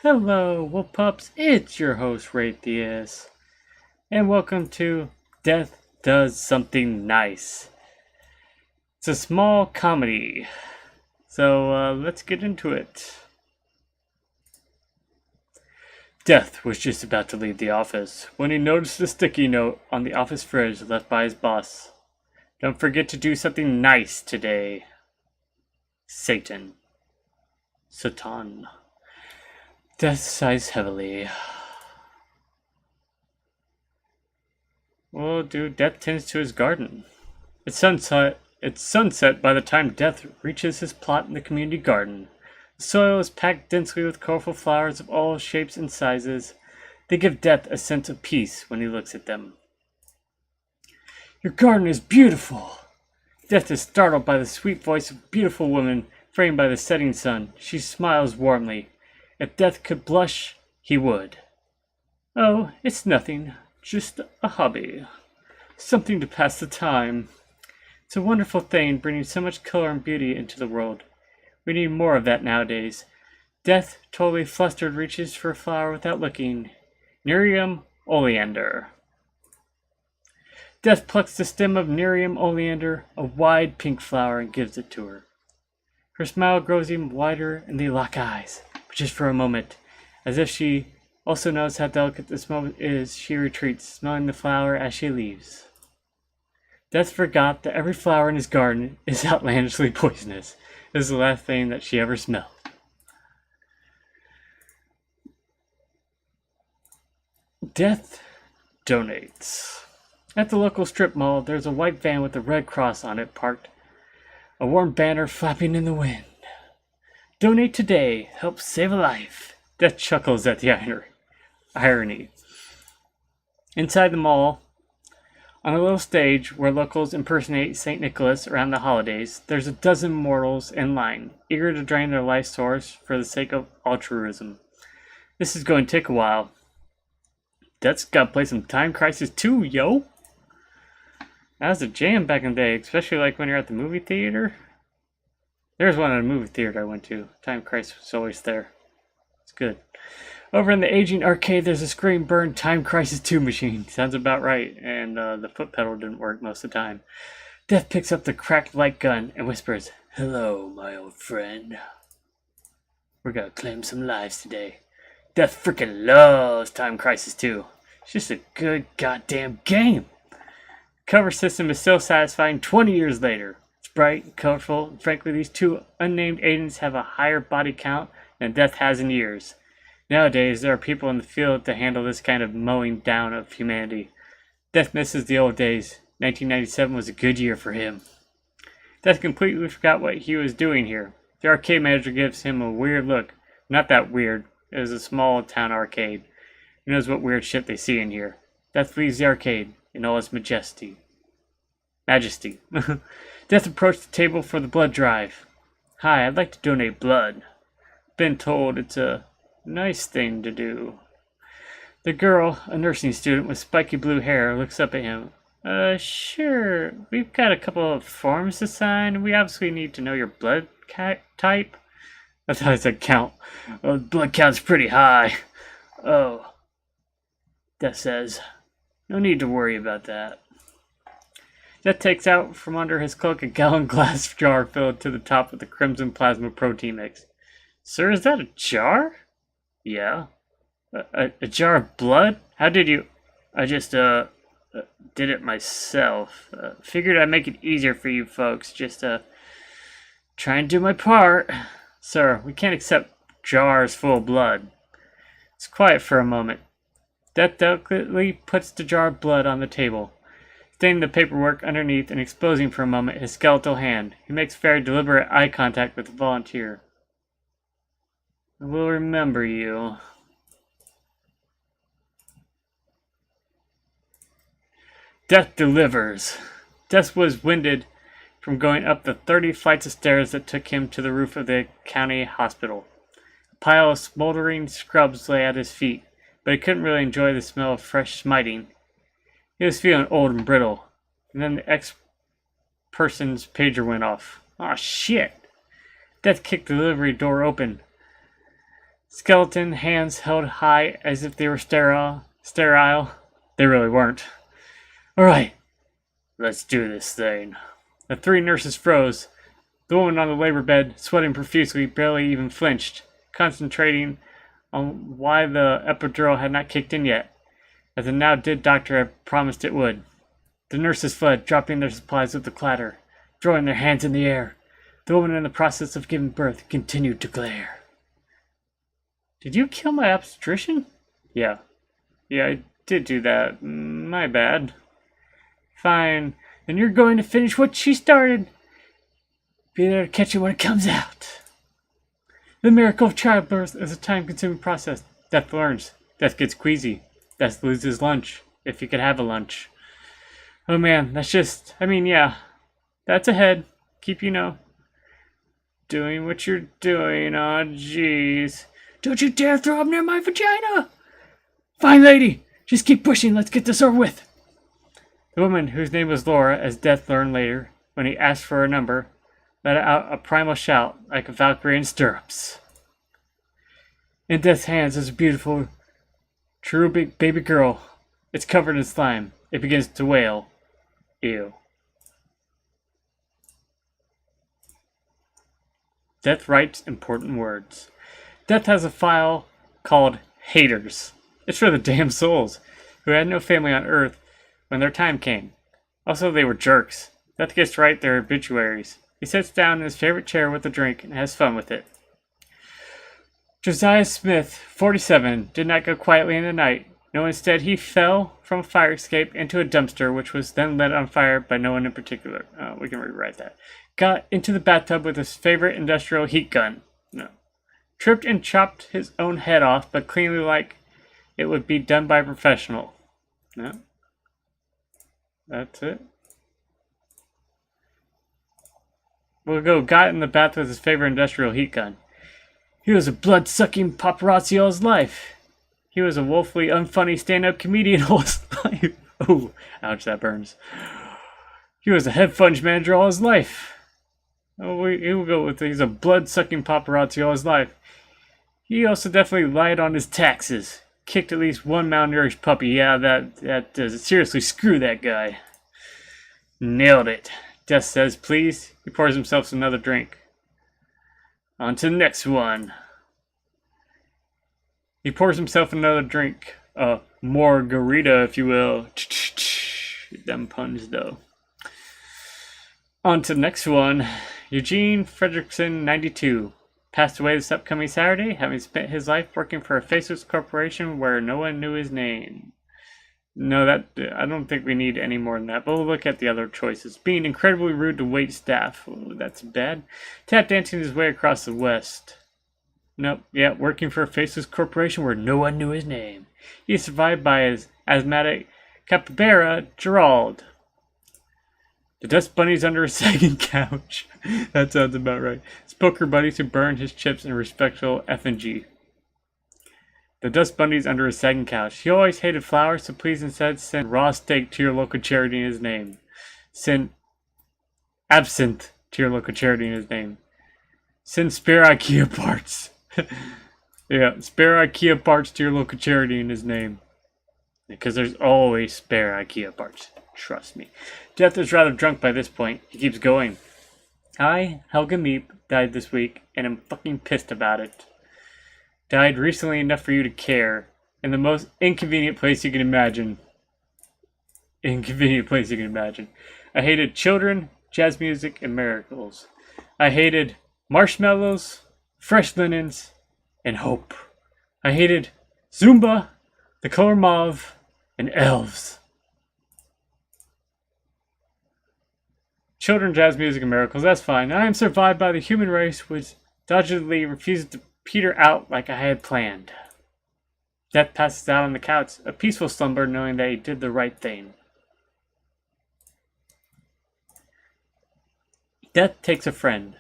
Hello, Wolf Pups, it's your host, Raytheus, and welcome to Death Does Something Nice. It's a small comedy, so let's get into it. Death was just about to leave the office when he noticed a sticky note on the office fridge left by his boss. Don't forget to do something nice today. Satan. Satan. Death sighs heavily. Well, dude, Death tends to his garden. It's sunset by the time Death reaches his plot in the community garden. The soil is packed densely with colorful flowers of all shapes and sizes. They give Death a sense of peace when he looks at them. Your garden is beautiful! Death is startled by the sweet voice of a beautiful woman framed by the setting sun. She smiles warmly. If Death could blush, he would. Oh, it's nothing. Just a hobby. Something to pass the time. It's a wonderful thing bringing so much color and beauty into the world. We need more of that nowadays. Death, totally flustered, reaches for a flower without looking. Nerium oleander. Death plucks the stem of Nerium oleander, a wide pink flower, and gives it to her. Her smile grows even wider, and they lock eyes. But just for a moment. As if she also knows how delicate this moment is, she retreats, smelling the flower as she leaves. Death forgot that every flower in his garden is outlandishly poisonous. This is the last thing that she ever smelled. Death donates. At the local strip mall, there's a white van with a red cross on it parked, a warm banner flapping in the wind. Donate today, help save a life. Death chuckles at the irony. Inside the mall, on a little stage where locals impersonate St. Nicholas around the holidays, there's a dozen mortals in line, eager to drain their life source for the sake of altruism. This is going to take a while. Death's gotta play some Time Crisis 2, yo! That was a jam back in the day, especially like when you're at the movie theater. There's one at a movie theater I went to. Time Crisis was always there. It's good. Over in the aging arcade, there's a screen burned Time Crisis 2 machine. Sounds about right. And the foot pedal didn't work most of the time. Death picks up the cracked light gun and whispers, "Hello, my old friend. We're gonna claim some lives today." Death freaking loves Time Crisis 2. It's just a good goddamn game. Cover system is still satisfying 20 years later. It's bright and colorful, and frankly these two unnamed agents have a higher body count than Death has in years. Nowadays, there are people in the field to handle this kind of mowing down of humanity. Death misses the old days. 1997 was a good year for him. Death completely forgot what he was doing here. The arcade manager gives him a weird look. Not that weird. It was a small town arcade. Who knows what weird shit they see in here. Death leaves the arcade in all its majesty. Death approached the table for the blood drive. "Hi, I'd like to donate blood. Been told it's a nice thing to do." The girl, a nursing student with spiky blue hair, looks up at him. Sure. We've got a couple of forms to sign, and we obviously need to know your blood type." I thought I said count. "Oh, the blood count's pretty high." "Oh," Death says. "No need to worry about that." Death takes out from under his cloak a gallon glass jar filled to the top with the crimson plasma protein mix. "Sir, is that a jar?" "Yeah." A jar of blood? How did you... I just, did it myself. Figured I'd make it easier for you folks. Just, try and do my part." "Sir, we can't accept jars full of blood." It's quiet for a moment. Death delicately puts the jar of blood on the table, staining the paperwork underneath and exposing for a moment his skeletal hand. He makes very deliberate eye contact with the volunteer. "I will remember you." Death delivers. Death was winded from going up the 30 flights of stairs that took him to the roof of the county hospital. A pile of smoldering scrubs lay at his feet, but he couldn't really enjoy the smell of fresh smiting. He was feeling old and brittle, and then the ex-person's pager went off. Aw, shit! Death kicked the delivery door open. Skeleton hands held high as if they were sterile. They really weren't. Alright, let's do this thing. The three nurses froze. The woman on the labor bed, sweating profusely, barely even flinched, concentrating on why the epidural had not kicked in yet, as the now dead doctor had promised it would. The nurses fled, dropping their supplies with a clatter, throwing their hands in the air. The woman in the process of giving birth continued to glare. Did you kill my obstetrician? Yeah. Yeah, I did do that. My bad. Fine. Then you're going to finish what she started. Be there to catch it when it comes out. The miracle of childbirth is a time-consuming process. Death learns. Death gets queasy. Death loses lunch, if he could have a lunch. Oh man, that's just, yeah. That's ahead. Keep, doing what you're doing. Aw, jeez. Don't you dare throw up near my vagina! Fine, lady. Just keep pushing. Let's get this over with. The woman, whose name was Laura, as Death learned later, when he asked for her number, let out a primal shout like a Valkyrie in stirrups. In Death's hands is a beautiful, cherubic baby girl. It's covered in slime. It begins to wail. Ew. Death writes important words. Death has a file called Haters. It's for the damn souls who had no family on Earth when their time came. Also, they were jerks. Death gets to write their obituaries. He sits down in his favorite chair with a drink and has fun with it. Josiah Smith, 47, did not go quietly in the night. No, instead he fell from a fire escape into a dumpster, which was then lit on fire by no one in particular. We can rewrite that. Got into the bathtub with his favorite industrial heat gun. No. Tripped and chopped his own head off, but cleanly like it would be done by a professional. No. That's it. We'll go got in the bath with his favorite industrial heat gun. He was a blood-sucking paparazzi all his life. He was a woefully unfunny stand-up comedian all his life. Oh, ouch, that burns. He was a head fudge manager all his life. Oh, we'll go with he's a blood-sucking paparazzi all his life. He also definitely lied on his taxes. Kicked at least one malnourished puppy. Yeah, that does it. Seriously, screw that guy. Nailed it. Death says, please. He pours himself another drink. On to the next one. He pours himself another drink. Margarita, if you will. Them puns, though. On to the next one. Eugene Fredrickson, 92. Passed away this upcoming Saturday, having spent his life working for a faceless corporation where no one knew his name. No, I don't think we need any more than that, but we'll look at the other choices. Being incredibly rude to wait staff. Ooh, that's bad. Tap dancing his way across the West. Nope, yeah, working for a faceless corporation where no one knew his name. He is survived by his asthmatic capybara, Gerald. The dust bunnies under a sagging couch. That sounds about right. His poker buddies who burned his chips in respectful effigy. The dust bunnies under a sagging couch. He always hated flowers, so please instead send raw steak to your local charity in his name. Send absinthe to your local charity in his name. Send spare IKEA parts. Yeah, spare IKEA parts to your local charity in his name. Because there's always spare IKEA parts. Trust me. Death is rather drunk by this point. He keeps going. I, Helga Meep, died this week, and am fucking pissed about it. Died recently enough for you to care. In the most inconvenient place you can imagine. Inconvenient place you can imagine. I hated children, jazz music, and miracles. I hated marshmallows, fresh linens, and hope. I hated Zumba, the color mauve, and elves. Children, jazz music, and miracles, that's fine. I am survived by the human race, which doggedly refuses to peter out like I had planned. Death passes out on the couch, a peaceful slumber knowing that he did the right thing. Death takes a friend.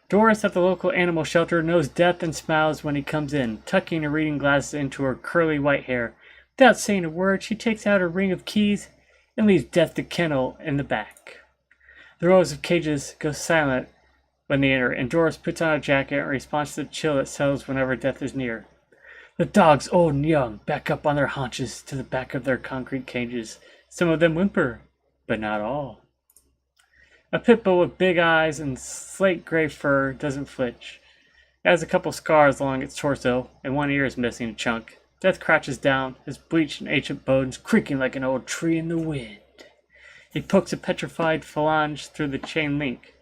Doris at the local animal shelter knows Death and smiles when he comes in, tucking her reading glasses into her curly white hair. Without saying a word, she takes out her ring of keys and leaves Death the kennel in the back. The rows of cages go silent when they enter, and Doris puts on a jacket in response to the chill that settles whenever death is near. The dogs, old and young, back up on their haunches to the back of their concrete cages. Some of them whimper, but not all. A pit bull with big eyes and slate gray fur doesn't flinch. It has a couple scars along its torso, and one ear is missing a chunk. Death crouches down, his bleached and ancient bones creaking like an old tree in the wind. He pokes a petrified phalange through the chain link.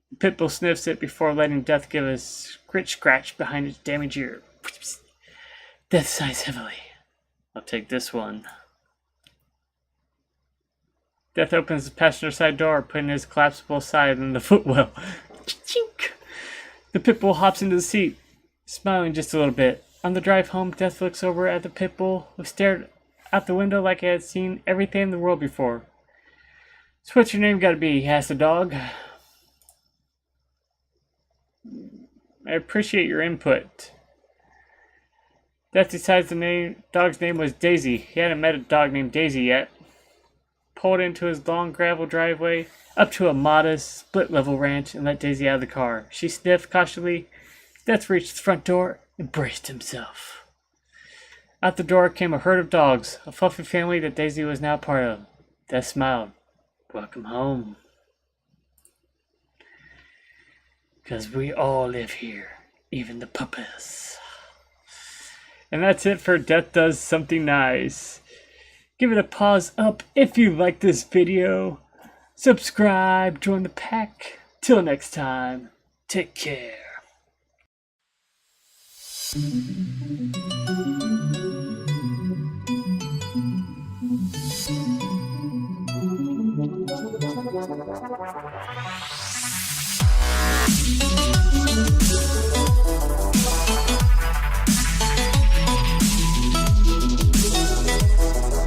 The pit bull sniffs it before letting Death give a scratch behind its damaged ear. Death sighs heavily. I'll take this one. Death opens the passenger side door, putting his collapsible side in the footwell. Chink! The pit bull hops into the seat, smiling just a little bit. On the drive home, Death looks over at the pit bull, who stared out the window like it had seen everything in the world before. So what's your name gotta be? He asked the dog. I appreciate your input. Death decides the dog's name was Daisy. He hadn't met a dog named Daisy yet. Pulled into his long gravel driveway up to a modest split-level ranch and let Daisy out of the car. She sniffed cautiously. Death reached the front door and braced himself. Out the door came a herd of dogs, a fluffy family that Daisy was now part of. Death smiled. Welcome home. 'Cause we all live here, even the puppies. And that's it for Death Does Something Nice. Give it a pause up if you like this video. Subscribe, join the pack. Till next time, take care.